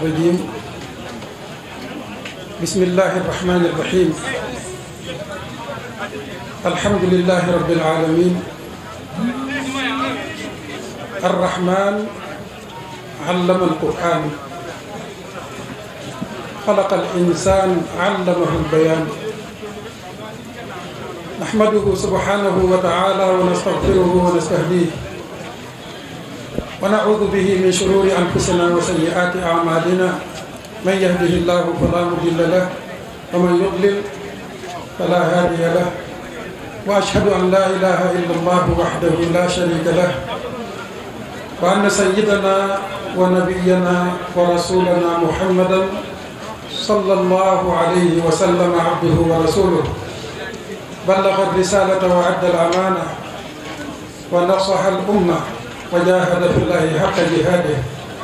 الرجيم بسم الله الرحمن الرحيم الحمد لله رب العالمين الرحمن علم القرآن خلق الإنسان علمه البيان نحمده سبحانه وتعالى ونستغفره ونستهديه ونعوذ به من شرور أنفسنا وسيئات أعمالنا من يهده الله فلا مضل له ومن يضلل فلا هادي له وأشهد أن لا إله إلا الله وحده لا شريك له وأن سيدنا ونبينا ورسولنا محمدا صلى الله عليه وسلم عبده ورسوله بلغ الرسالة وأدى الأمانة ونصح الأمة وجاهد في الله حق جهاده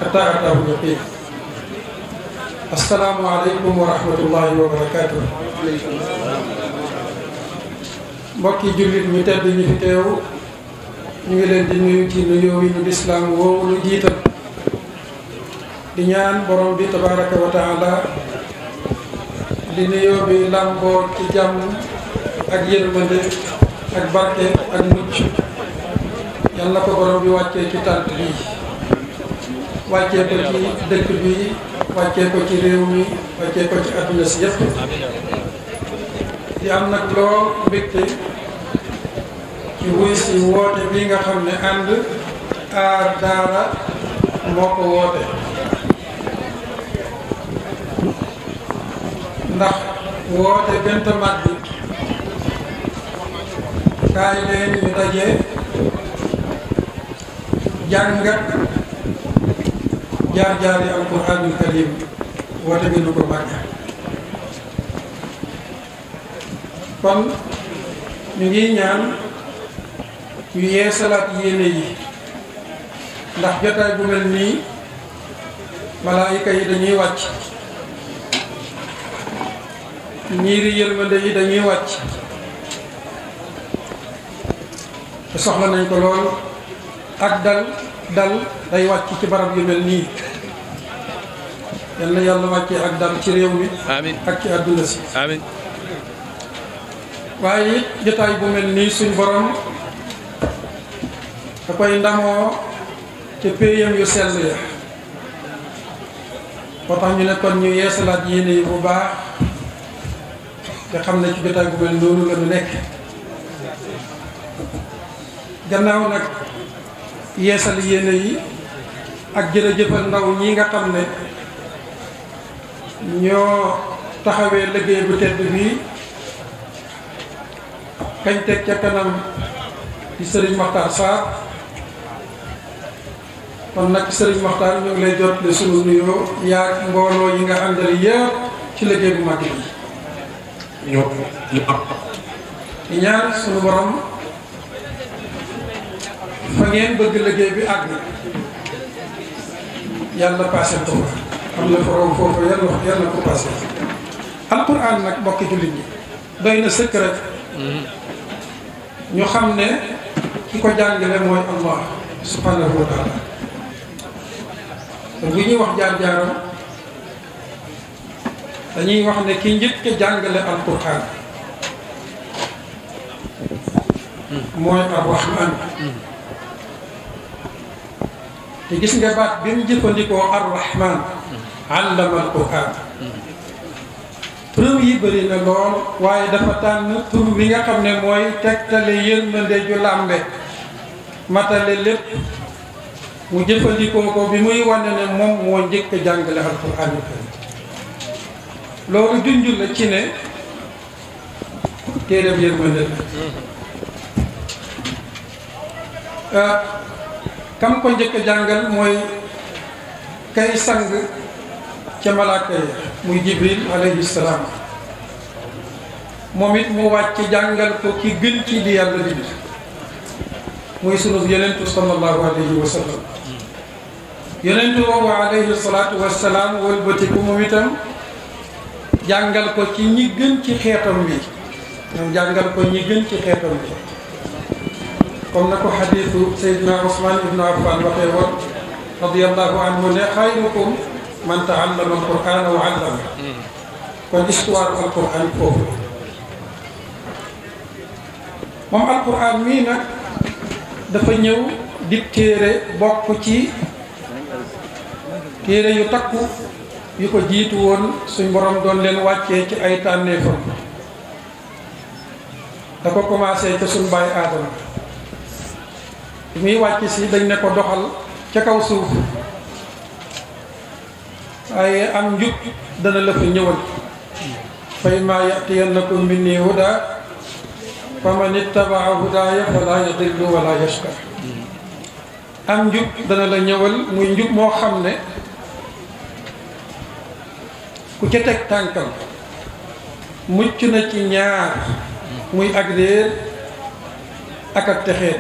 حتى أتاه اليقين السلام عليكم ورحمة الله وبركاته mbokki jullit ñu tedd ñi fi teew ñu ngi leen di nuyu ci nuyoo wi ñu lislaam woowu lu jiital di ñaan borom bi tabaraka wa taala di nuyoo bi làmboo ci jàmm ak yërmande ak barke ak mucc yal na ko borom bi wàccee ci tànt bi wàccee ko ci dëkk bi wàccee ko ci réew mi wàccee ko ci àdduna si yëpp di am nag loo mbégte ci wuy si woote bi nga xam ne ànd aar daara moo ko woote ndax woote gënta màgg kaay leen ñu daje jàngat jaar-jaar yi alquraanul karim woote bi nu ko màgg kon ñu ngi ñaan ñu yeesalaat yéene yi ndax jotaay bu mel nii malaayika yi dañuy wàcc ñiiri yërmande yi dañuy wàcc te soxla nañ ko lool ak dal day wàcc ci barab yu mel nii yal na yàlla wàccee ak dal ci réew mi amiin ak ci àdduna si amiin waaye it jotaay bu mel nii suñ borom da koy ndamoo ca péyam yu sell ya moo tax ñu ne kon ñu yeesalaat yéene yi bu baax te xam ne ci jotaay bu mel noonu la ñu nekk gannaaw nag yeesal yéene yi ak jërëjëfal ndaw ñi nga xam ne ñoo taxawee liggéey bu tedd bii kañ teg ca kanam di Serigne Makhtar Sarr kon nag Serigne Makhtar ñu ngi lay jot le sunu nuyoo yaa mbooloo yi nga àndal yëpp ci liggéey bu mag yi di ñaan sunu borom fa ngeen bëgg liggéey bi àgg yàlla passé ko am na forom foofu yàlla ko passé alquran nag mbokki jullit ñi doy na sëkk rek ñu xam ne ki ko jàngale mooy Allah subhanahu wa taala te bu ñuy wax jaar-jaaram dañuy wax ne ki njëkk a jàngale alquran mooy ar-Rahman te gis nga baat bi mu jëfandikoo ar-Rahman allama al-Qur'an tur yi bëri na lool waaye dafa tànn tur bi nga xam ne mooy tegtale yërmande ju làmbe matale lépp mu jëfandikoo ko bi muy wane ne moom moo njëkk a jàngale al-Qur'an loolu junjul la ci ne téereeb yërmande la kam ko njëkk a jàngal mooy kay sang ca malaaka yi muy Jibril alayhi salaam moom it mu wàcc jàngal ko ki gën ci li yàlla bind muy sunu yonentu sallallahu alayhi wa sallam yonentu boobu alayhi salaatu wa salaam wëlbatiku moom itam jàngal ko ci ñi gën ci xeetam bi jàngal ko ñi gën ci xeetam bi comme na ko xadiisu Seydina Ousmane ibnu Affan waxee woon radiyallahu anhu ne xayrukum man taallama alqur'ana wa allama kon histoire alqur'an foofu moom alqur'an mii nag dafa ñëw di téere bokk ci téere yu takku yu ko jiitu woon suñ borom doon leen wàccee ci ay tànneefam da ko commencé ca suñ baay aadama bi muy wàcc si dañ ne ko doxal ca kaw suuf waaye am njub dana la fa ñëwal fa immaa ya'tiyannakum minnii hudaa faman ittabaa hudaaya falaa yadillu wala yashqa am njub dana la ñëwal muy njub moo xam ne ku ca teg tànkam mucc na ci ñaar muy ak réer ak texeet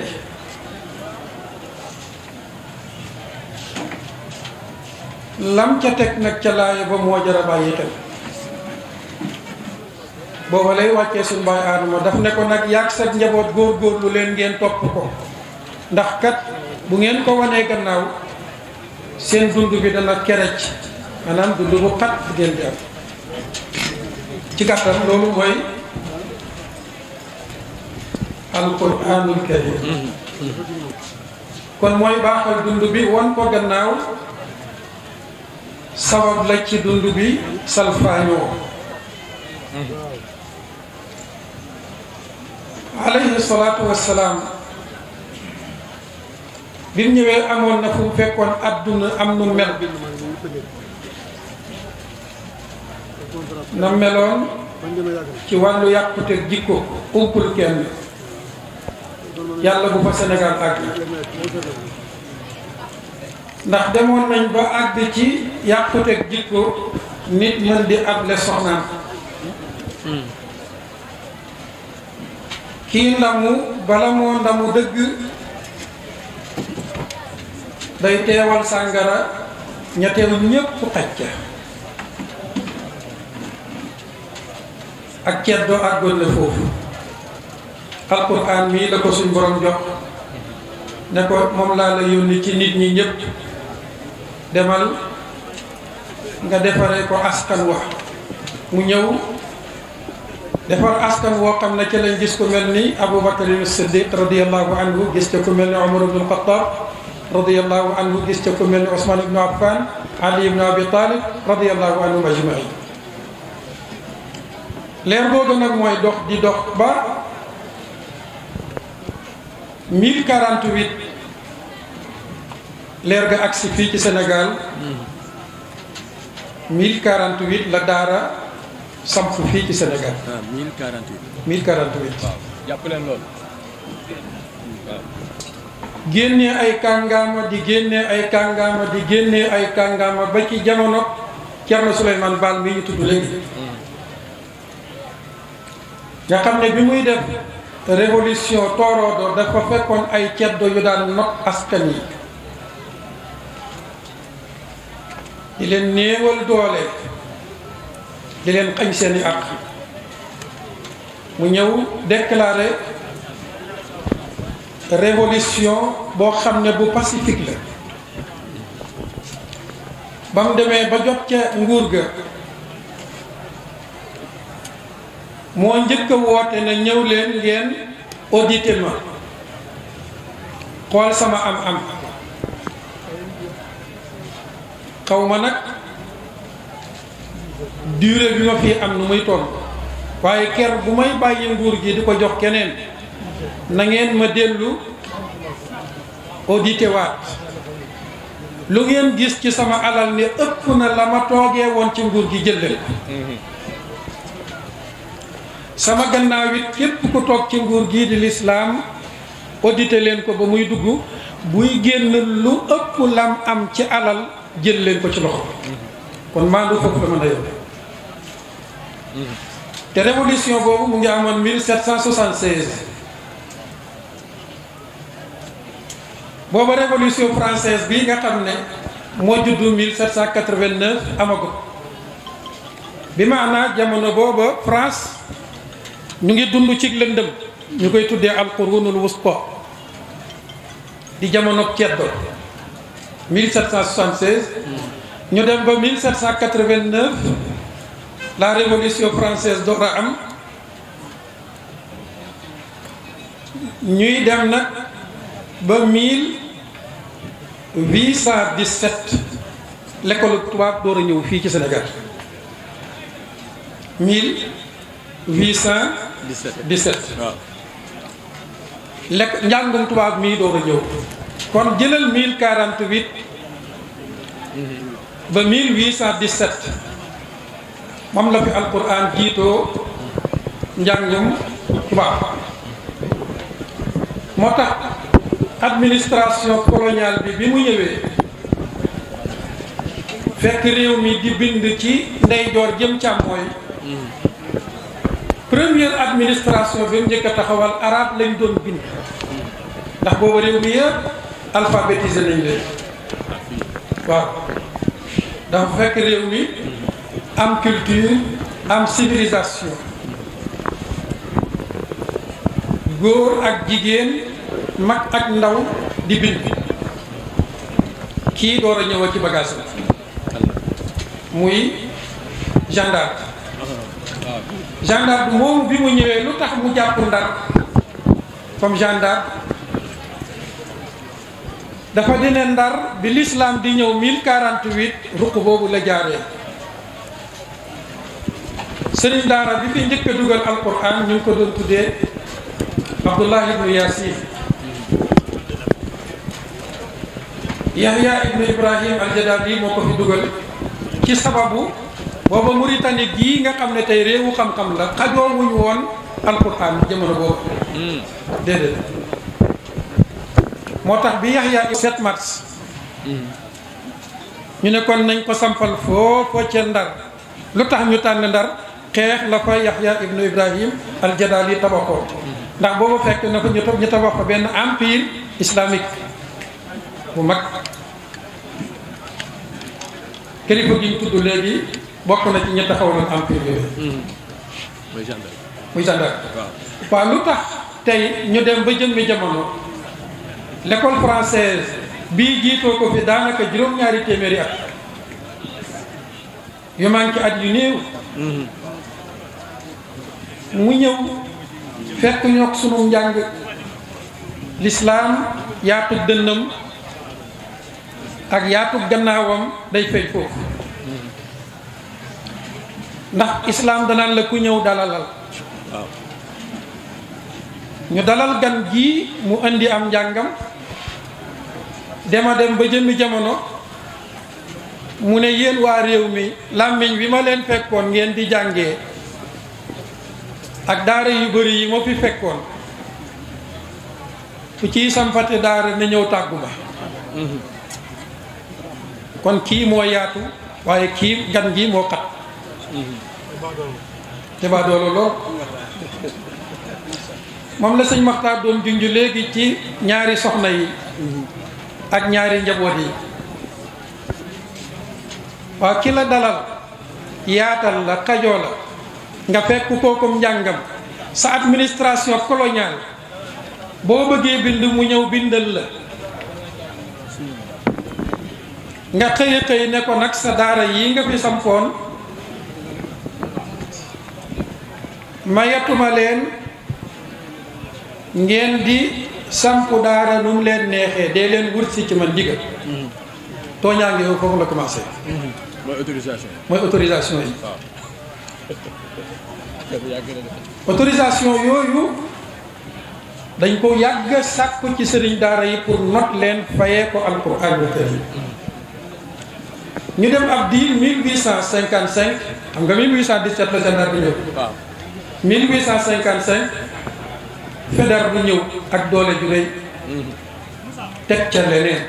lam ca teg nag ca laaya ba moo jar a bàyyi xel booba lay wàccee suñu baay aadama daf ne ko nag yàgg sa njaboot góor-góorlu leen ngeen topp ko ndax kat bu ngeen ko wanee gannaaw seen dund bi dana kerec maanaam dund bu xat ngeen di am ci gàttal loolu mooy alquraanul karim kon mooy baaxal dund bi wan ko gannaaw sabab la ci dund bi salfaañoo alayhi salaatu wassalaam bi mu ñëwee amoon na fu mu fekkoon adduna am nu mel na meloon ci wàllu yàqute jikko umpul kenn yàlla bu fa Sénégal àgg ndax demoon nañ ba àgg ci yàqute jikko nit mën di able soxnaam kii ndamu bala moo ndamu dëgg day teewal sàngara ña teew ñépp xaj ca ak ceddoo àggoon na foofu alquran mii la ko suñ borom jox ne ko moom laa la yónni ci nit ñi ñépp demal nga defaree ko askan wax mu ñëw defar askan woo xam ne ci lañ gis ku mel ni Abu Bakr as-Siddiq radiyallahu anhu gis ca ku mel ni Umar ibn al-Khattab radiyallahu anhu gis ca ku mel ni Ousmane ibn Affan Ali ibn Abi Talib radiyallahu anhum ajmain leer boobu nag mooy dox di dox ba 1048 leer ga agsi fii ci Sénégal 1048 la daara samp fii ci Sénégal. 1048. 1048. waaw jàpp leen loolu. waaw. génnee ay kàngaama di génnee ay kàngaama di génnee ay kàngaama ba ci jamono Thierno Souleymane Baal mi ñu tudd léegi. nga xam ne bi muy def révolution tooroodo dafa fekkoon ay ceddo yu daan not askan yi di leen néewal doole di leen xañ seeni àq mu ñëw déclaré révolution boo xam ne bu pacifique la ba mu demee ba jot ca nguur ga moo njëkk a woote na ñëw leen ngeen audité ma xool sama am-am xaw ma nag durée bi ma fi am nu muy toll waaye ker bu may bàyyi nguur gi di ko jox keneen na ngeen ma dellu audité waat lu ngeen gis ci sama alal ne ëpp na la ma toogee woon ci nguur gi jël leen sama gannaaw it képp ku toog ci nguur gii di lislaam audité leen ko ba muy dugg buy génn lu ëpp lam am ci alal jël leen ko ci loxo kon maandu foofu la mën a yóbbu te révolution boobu mu ngi amoon 1776 booba révolution française bi nga xam ne moo juddu 1789 amagut bi maanaa jamono booba France ñu ngi dund ci lëndëm ñu koy tuddee alqurunul wusta di jamono ceddo 1776 ñu dem ba 1789 la révolution française door a am ñuy dem nag ba 1817 l'école tubaab door a ñëw fii ci Sénégal 1817 waaw njàngum tubaab mii door a ñëw kon jëlal 1048 ba 1817 moom la fi alquran jiitoo njàngum tubaab moo tax administration coloniale bi mu ñëwee fekk réew mi di bind ci ndeyjoor jëm càmmooy première administration bi mu njëkk a taxawal arabe lañ doon bind ndax boobu réew mi yëpp alphabétisé nañ leen waaw dafa fekk réew mi am culture am civilisation góor ak jigéen mag ak ndaw di bind kii door a ñëw ci bagage la muy gendarme moomu bi mu ñëwee lu tax mu jàpp Ndar comme gendarme dafa dine Ndar bi l'islam di ñëw 1048 ruq boobu la jaaree sëriñ daara bi fi njëkk a dugal alquran ñu ngi ko doon tuddee Abdullah ibnu Yasin Yahya ibnu Ibrahim al-Jadali moo ko fi dugal ci sababu booba Mauritanie gii nga xam ne tey réewu xam-xam la xajoo wuñu woon alquran jamono boobu déedéet moo tax bi Yahya 7 mars ñu ne kon nañ ko sampal foofa ca Ndar lu tax ñu tànn Ndar xeex la fa Yahya ibnu Ibrahim al-Jadali tabaxoo ndax boobu fekk na ko ñu tabax ko benn empire islamique bu mag kilifa gi ñu tudd léegi bokk na ci ñi taxawaloon empire yooyu muy gendarme waaw lu tax tey ñu dem ba jëmmi jamono l'école française bii jiitoo ko fi daanaka juróom-ñaari téeméeri at yu manqué at yu néew mu ñëw fekk ñoog sunu njàng lislaam yaatu dënnam ak yaatu gannaawam day feeñ foofu ndax islaam danaan la ku ñëw dalalal waaw ñu dalal gan gii mu indi am njàngam dema dem ba jëmmi jamono mu ne yéen waa réew mi làmmiñ bi ma leen fekkoon ngeen di jàngee ak daara yu bari yi ma fi fekkoon ku ciy sampate daara na ñëw tàggu ma kon kii moo yaatu waaye kii gan gi moo xat te baa doolu lool moom la sëñ Maxtaar doon junj léegi ci ñaari soxna yi ak ñaari njaboot yi waaw ki la dalal yaatal la xajoo la nga fekk kookum njàngam sa administration coloniale boo bëggee bind mu ñëw bindal la nga xëy ne ko nag sa daara yi nga fi sampoon mayatuma leen ngeen di sampu daara nu mu leen neexee dee leen wut si ci man ndigal tooñaa ngi yow foofu la commencé mooy autorisation yi autorisation yooyu dañ ko yàgg sàkku ci sëriñ daara yi pour not leen fayee ko alquranul karim ñu dem ab diir 1855 xam nga 1817 la gendarme bi ñëw 1855 fédéral bu ñëw ak doole ju rëy teg ca leneen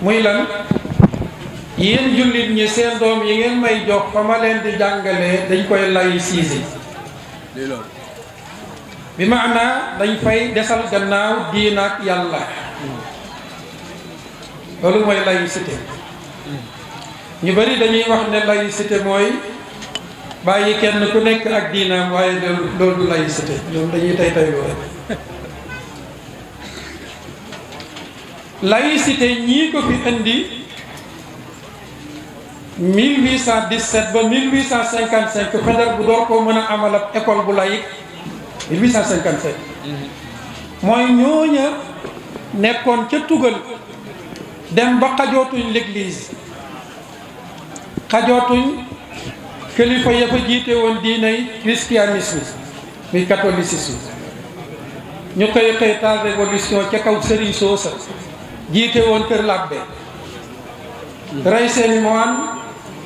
muy lan yéen jullit ñi seen doom yi ngeen may jox fa ma leen di jàngalee dañ koy laïciser bi maanaa dañ fay desal gannaaw diina ak yàlla loolu mooy laïcité ñu bari dañuy wax ne laïcité mooy bàyyi kenn ku nekk ak diinaam waaye loolu du laïcité ñoom dañuy tay loolu laïcité ñii ko fi indi 1817 ba 1855 Faidherbe bu door koo mën a amal ab école bu laïque 1855 mooy ñooña nekkoon ca tugal dem ba xajootuñ l'église xajootuñ kilifa ya fa jiite woon diinay christianisme muy catholicisme ñu xëy taal révolution ca kaw sëriñ soosa jiite woon kër labbe rey seeni moine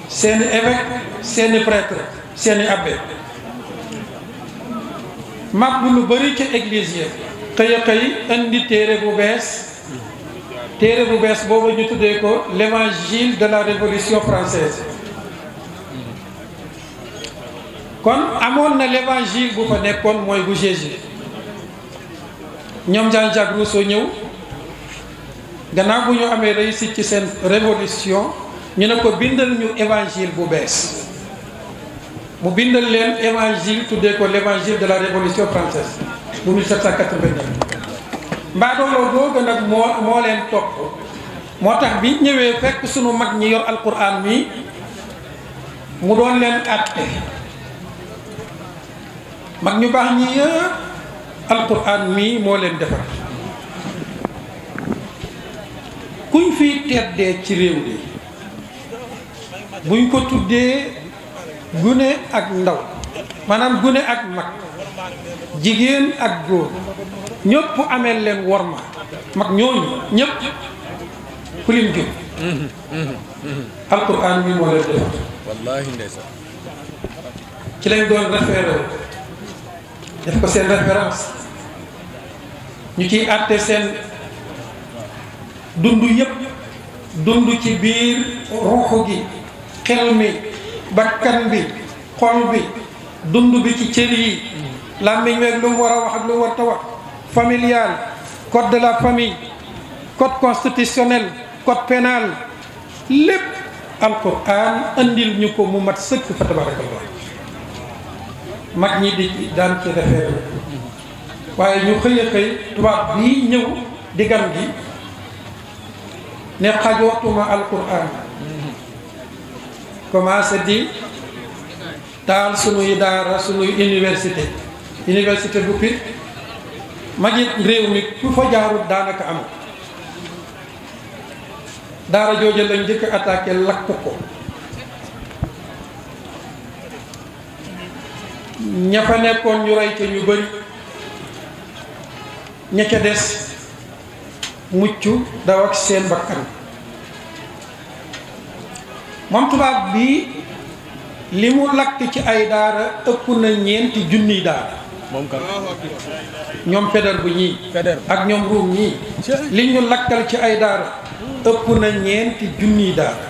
seeni évêque seeni prêtre seeni abbé mag bu lu bëri ca église ya xëy indi téere bu bees boobu ñu tuddee ko l'évangile de la révolution française kon amoon na l'évangile bu fa nekkoon mooy bu Jésus ñoom Jean-Jacques Rousseau ñëw gannaaw bu ñu amee réussite ci seen révolution ñu ne ko bindal ñu évangile bu bees mu bindal leen évangile tuddee ko l'évangile de la révolution française bu 1789 mbaadooloo googu nag moo leen topp moo tax bi ñëwee fekk sunu mag ñi yor alquran mi mu doon leen àtte mag ñu baax ñi yëpp alquran mi moo leen defar kuñ fiy teddee ci réew mi buñ ko tuddee gune ak ndaw maanaam gune ak mag jigéen ak góor ñëpp amee leen worma mag ñooñu ñëpp ku lim jub alquran mi moo leen defar wallaahi ndeysaan ci lañ doon référé def ko seen référence ñu ciy àtte seen dund yëpp dund ci biir ruuxu gi xel mi bakkan bi xol bi dund bi ci cër yi làmmiñ weeg lu mu war a wax ak lu mu war a wax familial code de la famille code constitutionnel code pénal lépp alquran andil ñu ko mu mat sëkk fa tabarakallah mag ñi di daan ci référé waaye ñu xëy tubaab bii ñëw di gan gi ne xajootuma alquran commencé di taal sunuy daara sunuy université bu Pire magi réew mi ku fa jaarut daanaka am daara jooju lañ njëkk attaqué lakk ko ña fa nekkoon ñu rey ca ñu bëri ña ca des mucc daw ak seen bakkan moom tubaab bi li mu lakk ci ay daara ëpp na 4 junniy daara moom kan ñoom Faidherbe bu ñii ak ñoom Ruum ñii li ñu lakkal ci ay daara ëpp na 4 junniy daara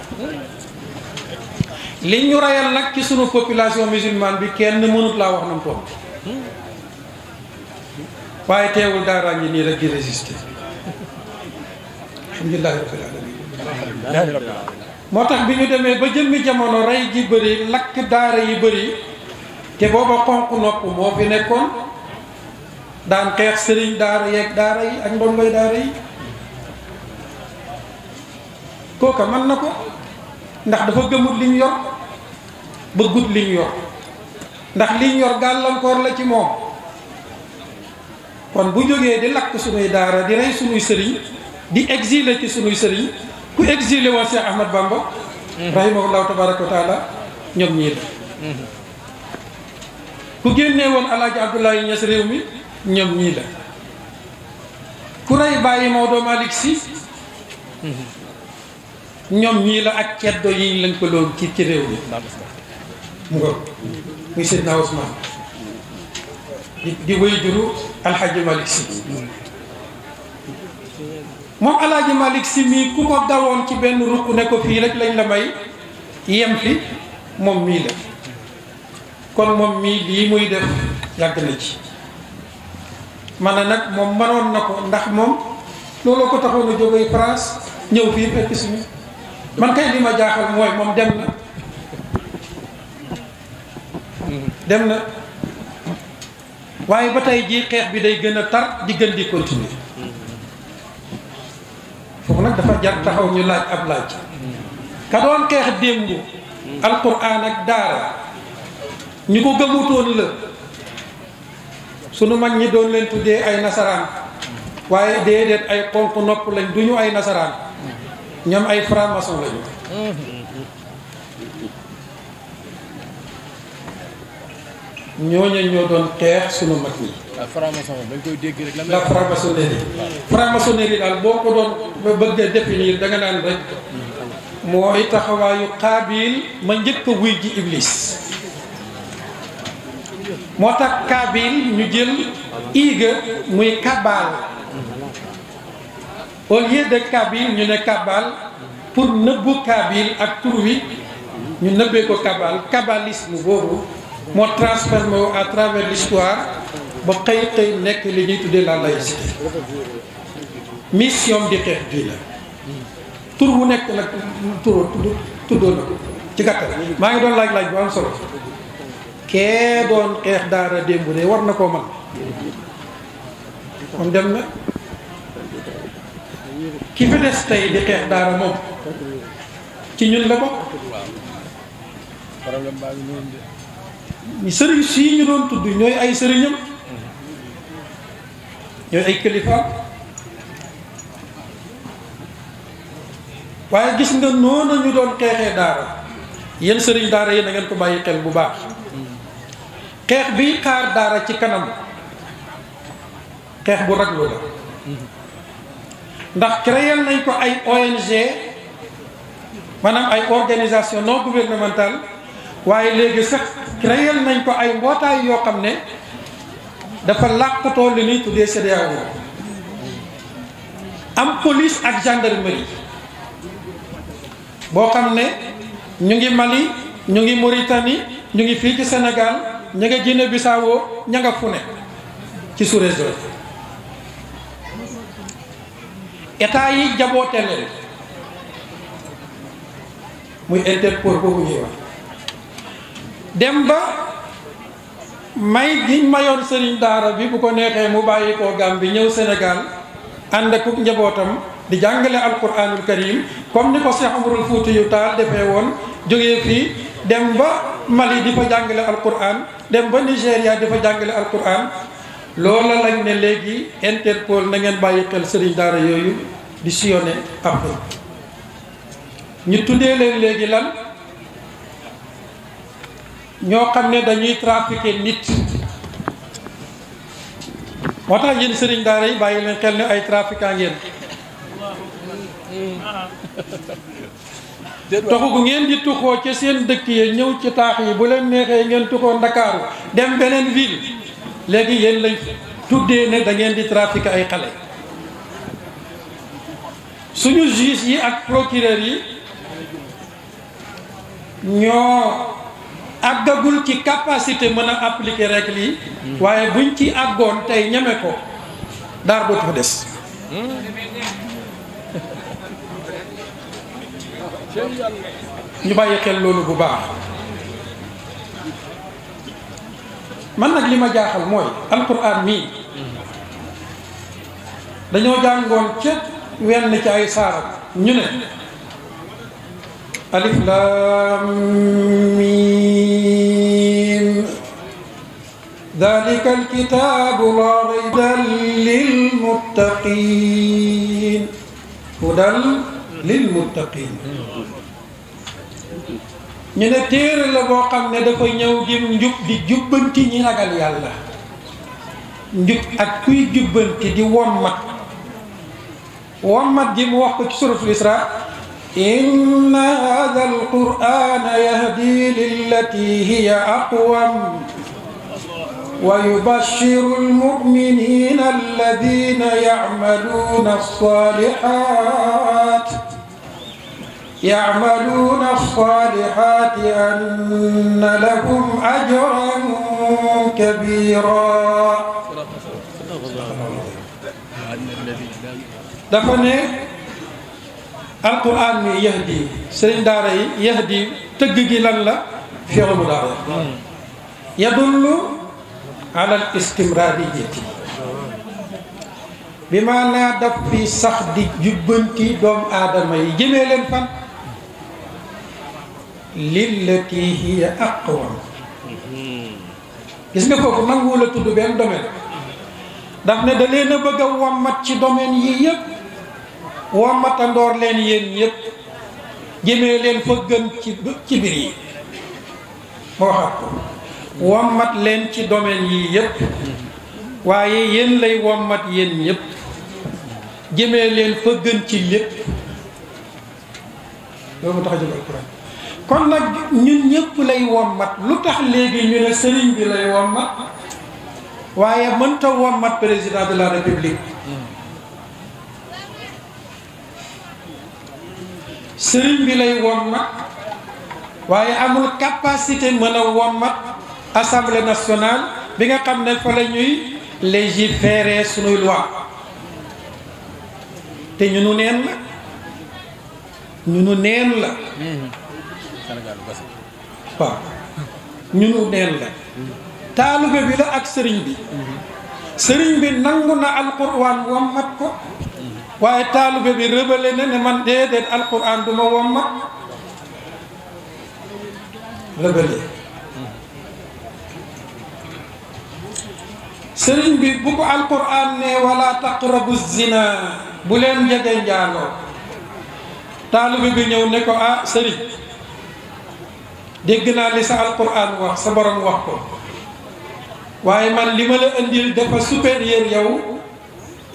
li ñu rayal nag ci sunu population musulmane bi kenn mënut laa wax nam toll waaye teewul daaraa ngi nii rek di résister alhamdulillahi rabbil alamin moo tax bi ñu demee ba jëmmi jamono rey ji bëri lakk daara yi bëri te booba xonq nopp moo fi nekkoon daan xeex sëriñ daara yeeg daara yi ak ndongoy daara yi kooka mën na ko ndax dafa gëmut liñ yor bëggut liñ yor ndax liñ yor gàllankoor la ci moom kon bu jógee di lakk sunuy daara di rey sunuy sëriñ di exilé ci sunuy sëriñ ku exilé woon Cheikh Ahmad Bamba rahimahullahu tabaraka wa taala ñoom ñii la ku génnee woon Alaaji Abdoulaye Niass réew mi ñoom ñii la ku rey bàyyi Maodo Malick Sy ñoom ñii la ak ceddo yi lañ ko loon ci réew mi mu nga muy Seydina Ousmane di wéy juru Alhaji Malick Sy moom Alaaji Malick Sy mii ku ko dawoon ci benn ruq ne ko fii rek lañ la may yem fi moom mii la kon moom mii lii muy def yàgg na ci man na nag moom mënoon na ko ndax moom looloo ko taxoon a jógee France ñëw fii fekk suñu man kay li ma jaaxal mooy moom dem na waaye ba tey jii xeex bi day gën a tar di gën di continuer foofu nag dafa jar taxaw ñu laaj ab laaj ka doon xeex démb alquran ak daara ñu ko gëmutoon la sunu mag ñi doon leen tuddee ay nasaraan waaye déedéet ay xonq nopp lañ duñu ay nasaraan ñoom ay franc-maçon lañu ñooñu ñoo doon xeex sunu mag ñi. la franc-maçon dañ koy dégg rek. la franc-maçonnerie. franc-maçonnerie daal boo ko doon bëgg a définir da nga naan rek mooy taxawaayu Qaabil ma njëkk a wuy ji Iblis. moo tax Qaabil ñu jël iiga muy Kabaal au lieu de Qaabil ñu ne Kabaal pour nëbbu Qaabil ak tur wi ñu nëbbee ko Kabaal kabalisme boobu. moo transformé wu à travers l'histoire ba xëy nekk li ñuy tuddee la laïcité mission di xeex diina tur bu nekk nag tuddoo na ko ci gàttal maa ngi doon laaj bu am solo kee doon xeex daara démb de war na koo man moom dem na ki fi des tey di xeex daara moom ci ñun la bokk problème baa ngi noonu de. sëriñ sii ñu doon tudd ñooy ay sëriñam ñooy ay kilifaam waaye gis nga noonu ñu doon xeexee daara yéen sëriñ daara yi na ngeen ko bàyyi xel bu baax xeex bi xaar daara ci kanam xeex bu raglu la ndax créé nañ ko ay ONG maanaam ay organisation non gouvernementale waaye léegi sax créé nañ ko ay mbootaay yoo xam ne dafa làqutoo li ñuy tuddee CEDEAO am police ak gendarmerie boo xam ne ñu ngi Mali ñu ngi Mauritanie ñu ngi fii ci Sénégal ña nga Guinée Bissau ña nga fu ne ci sous-région état yi jaboote leen muy Interpol boobu ñuy wax dem ba may giñ mayoon sëriñ daara bi bu ko neexee mu bàyyi koo Gambie ñëw Sénégal ànd ak njabootam di jàngale alquranul karim comme ni ko Cheikh Omarul Fuutiyu Taal defee woon jógee fii dem ba Mali di fa jàngale alquran dem ba Nigéria di fa jàngale alquran loola lañ ne léegi Interpol na ngeen bàyyi xel sëriñ daara yooyu di sillonné Afrique ñu tuddee leen léegi lan ñoo xam ne dañuy trafiquer nit moo tax yéen sëriñ daara yi bàyyi leen xel ne ay trafiquant ngeen toxu gu ngeen di tuxoo ca seen dëkk yi ñëw ci taax yi bu leen neexee ngeen tuxoo Ndakaaru dem beneen ville léegi yéen lañ tuddee ne da ngeen di trafiquer ay xale suñu juge yi ak procureur yi ñoo àggagul ci capacité mën a appliquer règle yi waaye buñ ci àggoon tey ñeme ko daar dootu fa des ñu bàyyi xel loolu bu baax man nag li ma jaaxal mooy alquran mii dañoo jàngoon ca wenn ci ay saaram ñu ne alif lam mim dalika alkitabu la rayba lilmuttaqin hudan lilmuttaqin ñu ne téere la boo xam ne dafa ñëw di njub di jubbanti ñi ragal yàlla njub ak kuy jubbanti di wommat ji mu wax ko ci suratul Isra inna hadha alqur'ana yahdi lillati hiya aqwam wa yubashshiru almu'minina alladhina ya'maluna as-salihati anna lahum ajran kabira dafa ne alquran mi yahdi sëriñ daara yi yahdi tëgg gi lan la fi'lu mudaari yadullu ala al istimraariyati bi maanaa daf fi sax di jubbanti doomu aadama yi jëmee leen fan lillati hiya aqwam. gis nga kooku nangu la tudd benn domaine daf ne da leen a bëgg a wommat ci domaine yi yëpp wommatandoor leen yéen yëpp jëmee leen fa gën ci biir yi ma waxaat ko wommat leen ci domaine yi yëpp waaye yéen lay wommat yéen ñëpp jëmee leen fa gën ci lépp loolu mu tax a jóg alquran kon nag ñun ñëpp lay wommat lu tax léegi ñu ne sëriñ bi lay wommat waaye mënta wommat président de la république sëriñ bi lay wommat waaye amul capacité mën a wommat assemblée nationale bi nga xam ne fa la ñuy légiférer sunuy loi te ñu nu neen la waaw ñu nu neen la taalube bi la ak sëriñ bi nangu na alquran wommat ko waaye taalube bi rebelle na ne man déedéet alquran du ma wommat rebelle sëriñ bi bu ko alquran ne wala taqrabu zina bu leen jege njaaloo taalube bi ñëw ne ko ah sëriñ dégg naa li sa alquran wax sa borom wax ko waaye man li ma la indil dafa supérieur yow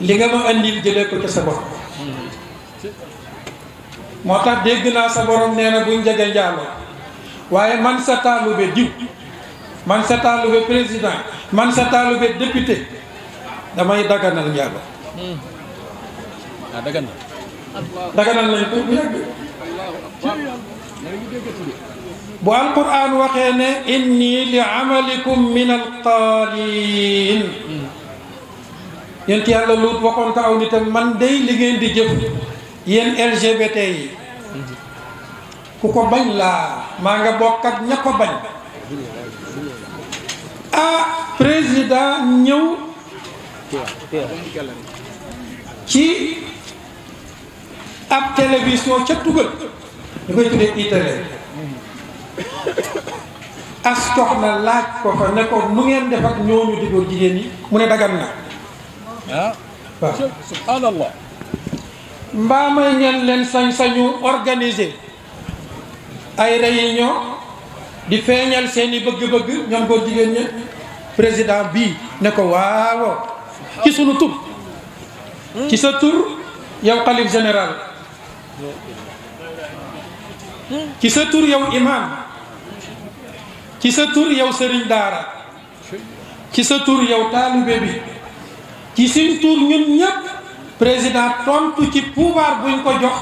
li nga ma indil jëlee ko ca sa borom moo tax dégg naa sa borom nee na buñ jege njaaloo waaye man sa taalube diw man sa taalube président man sa taalube député damay daganal njaaloo daganal nañ ko bu yàgg bu alquran waxee ne inni li amalikum min alqaalin yent yàlla luut waxoon ko aw nitam man day li ngeen di jëf yéen LGBT yi ku ko bañ laa maa nga bokk ak ña ko bañ président ñëw ci ab télévision ca tugal ñu koy tuddee itélé as soxna laaj ko fa ne ko nu ngeen def ak ñooñu di góor jigéen yi mu ne dagan na waaw subhanallah mbaa may ngeen leen sañ-sañu organiser ay réunion di feeñal seeni bëgg-bëgg ñoom góor jigéen ñi président bii ne ko waaw ci sunu tur ci sa tur yow xalif général ci sa tur yow imam ci sa tur yow sëriñ daara ci sa tur yow taalibe bi ci suñ tur ñun ñëpp président tontu ci pouvoir buñ ko jox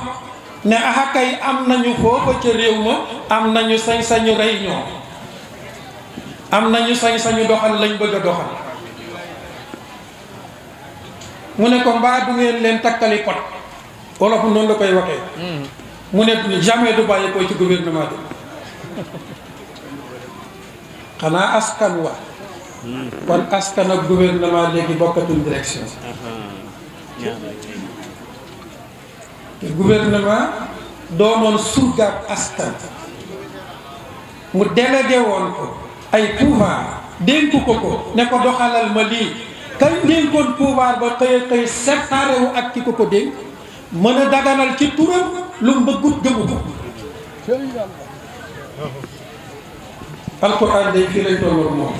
ne axakay am nañu foofa ca réew ma am nañu sañ-sañu réunion am nañu sañ-sañu doxal lañ bëgg a doxal mu ne ko mbaa du ngeen leen takkali pot wolof noonu la koy waxee mu ne jamais du bàyyi ko ci gouvernement bi xanaa askan wa kon askan ak gouvernement léegi bokkatul direction te gouvernement doonoon surgaab askan mu délégué woon ko ay pouvoir dénk ko ne ko doxalal ma lii kañ dénkoon pouvoir ba xëy séparé wu ak ki ko dénk mën a daganal ci turam lu mu bëggut gëmu ko alquran day fii lañ tolloon moom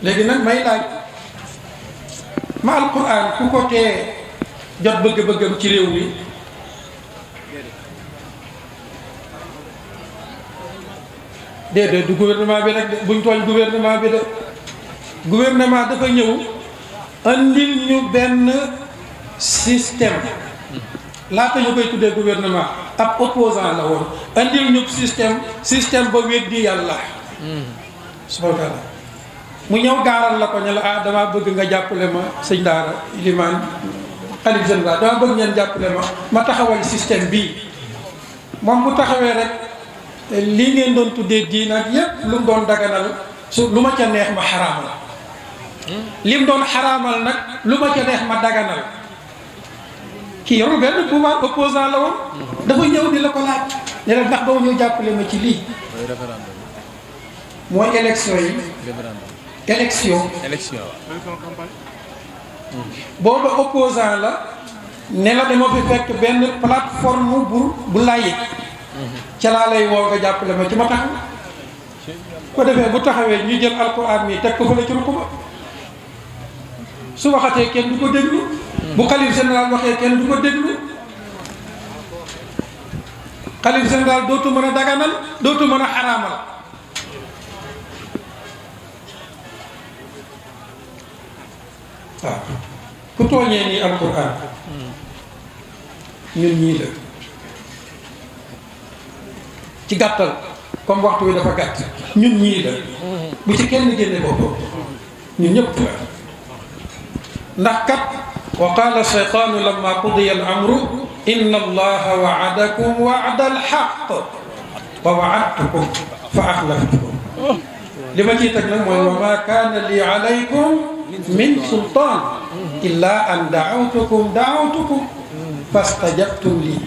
léegi nag may laaj ma alquran ku ko tee jot bëgg-bëggam ci réew mi déedéet du gouvernement bi rek de buñ tooñ gouvernement bi de gouvernement dafa ñëw andil ñu benn système laata ñu koy tuddee gouvernement ab opposant la woon andil ñu système ba weddi yàlla subhanahu wa taala mu ñëw gaaral la ko ne la damaa bëgg nga jàppale ma sëñ daara limaan xalif général dama bëgg ngeen jàppale ma taxawal système bii moom bu taxawee rek lii ngeen doon tuddee diina yépp lu mu doon daganal su lu ma ca neex ma xaraamal li mu doon xaraamal nag lu ma ca neex ma daganal kii yorul benn pouvoir opposant la woon dafa ñëw di la ko laaj ne la ndax doo ñëw jàppale ma ci lii mooy élection yi élection booba opposant la ne la dama fi fekk benn plateforme bu laïque ca laa lay woo nga jàppale ma ci ma taxaw ko defee bu taxawee ñu jël alquran mi teg ko fële ci ruq ba su waxatee kenn du ko déglu bu xalif général waxee kenn du ko déglu xalif général dootu mën a daganal dootu mën a xaraamal waaw ku tooñee nii alquran ñun ñii la ci gàttal comme waxtu wi dafa gàtt ñun ñii la bu ci kenn génne boppam ñun ñëpp la ndax kat wa qaala shaytaanu lamma qudiya al amru inna allaha waadakum waada alxaq wa waadtukum fa axlaftukum li ma ciy teg nag mooy wa ma kaana li alaykum min sultaan illa an daawtukum fastajabtum lii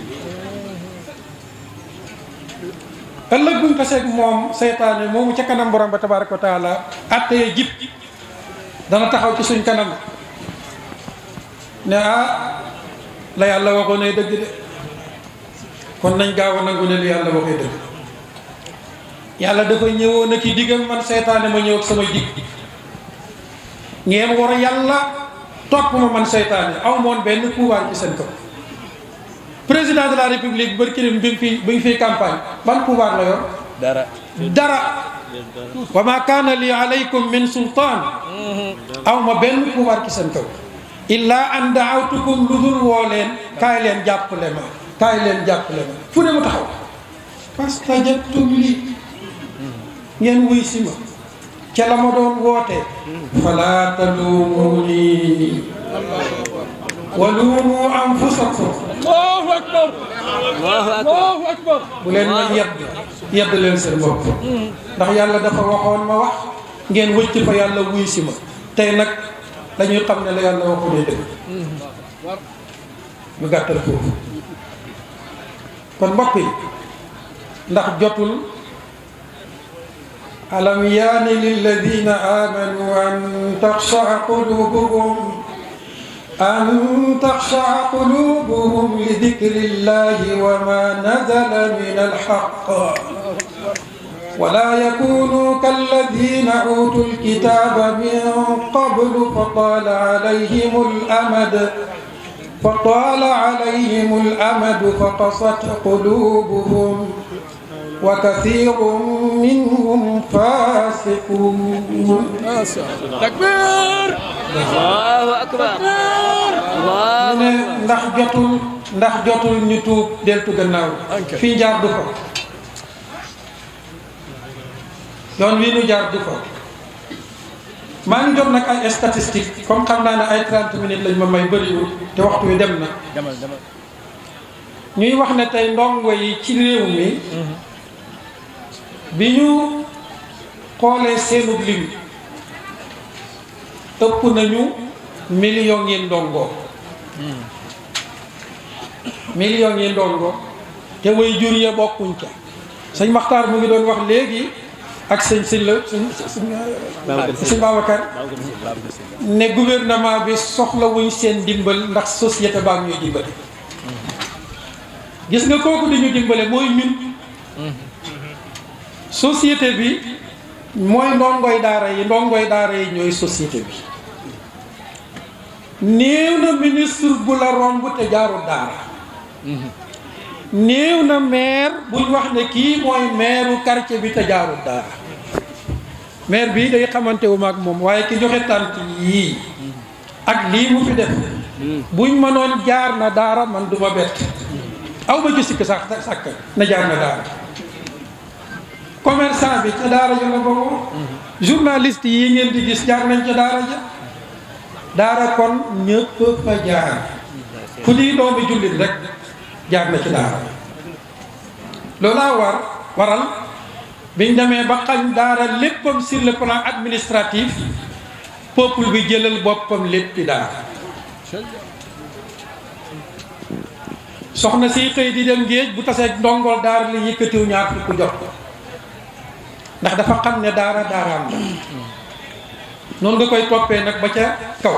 ëllëg buñ ko seeg moom seytaane moomu ca kanam borom ba tabaraka wa taala attee jib dana taxaw ci suñ kanam ne la yàlla waxoon ne dëgg de kon nañ gaaw a nangu ne lu yàlla waxee dëgg yàlla dafa ñëwoon ak ci diggam man seytaane ma ñëw ak sama dig ngeen war yàlla topp ma man seytaane aw moon benn pouvoir ci seen kaw président de la république barkirim bi mu fi campagne ban pouvoir la yor dara wa ma kaana li alaykum min sultaan aw ma benn pouvoir ci seen kaw illa an daawtukum lu dul woo leen kaay leen jàppale ma fu ne mu taxaw fastajabtum li ngeen wuy si ma ca la ma doon woote fala taluumuni wa luumu anfusakum allahu akbar bu leen ma yedd leen seen bopp ndax yàlla dafa waxoon ma wax ngeen wëcc fa yàlla wuy si ma tey nag dañuy xam ne la yàlla waxu ne dëgg mu gàttal foofu kon mbokk yi ndax jotul alam yaani lilladina amanu an taxshaa qulubuhum li dikri llahi wa ma nazala min alxaq ولا يكونوا كالذين أوتوا الكتاب من قبل فطال عليهم الأمد فقست قلوبهم وكثير منهم فاسقون تكبير الله أكبر ndax jotul ñu tuub deltu gannaaw fii jaar du ko yoon wi nu jaar du ko maa ngi jot nag ay statistiques comme xam naa ne ay 30 minutes lañ ma may bëriwul te waxtu wi dem na ñuy wax ne tey ndongo yi ci réew mi bi ñu xoolee seenub lim ëpp nañu millions yi ndongo te way jur ya bokkuñ ca sëñ Maxtaar mu ngi doon wax léegi ak sëñ Babacar ne gouvernement bi soxla wuñ seen dimbal ndax société baa ñuy dimbale gis nga kooku di ñu dimbale mooy ñun société bi mooy ndongoy daara yi ñooy société bi néew na ministre bu la romb te jaarul daara néew na maire buñ wax ne kii mooy maireu quartier bi te jaarul daara maire bii day xamante wu maag moom waaye ki joxe tànt yii ak lii mu fi def buñ mënoon jaar na daara man du ma bett aw ma ci sikk sàkk na jaar na daara commerçant bi ca daara ja la bokk journaliste yi ngeen di gis jaar nañ ca daara ja daara kon ñëpp fa jaar fu di doomi jullit rek jaar na ci daara loolaa waral biñ demee ba xañ daara léppam sur le plan administratif peuple bi jëlal boppam léppi daara soxna si xëy di dem géej bu tasee ndongol daara li yëkkatiw ñaar fukk jox ko ndax dafa xam ne daaraam la noonu nga koy toppee nag ba ca kaw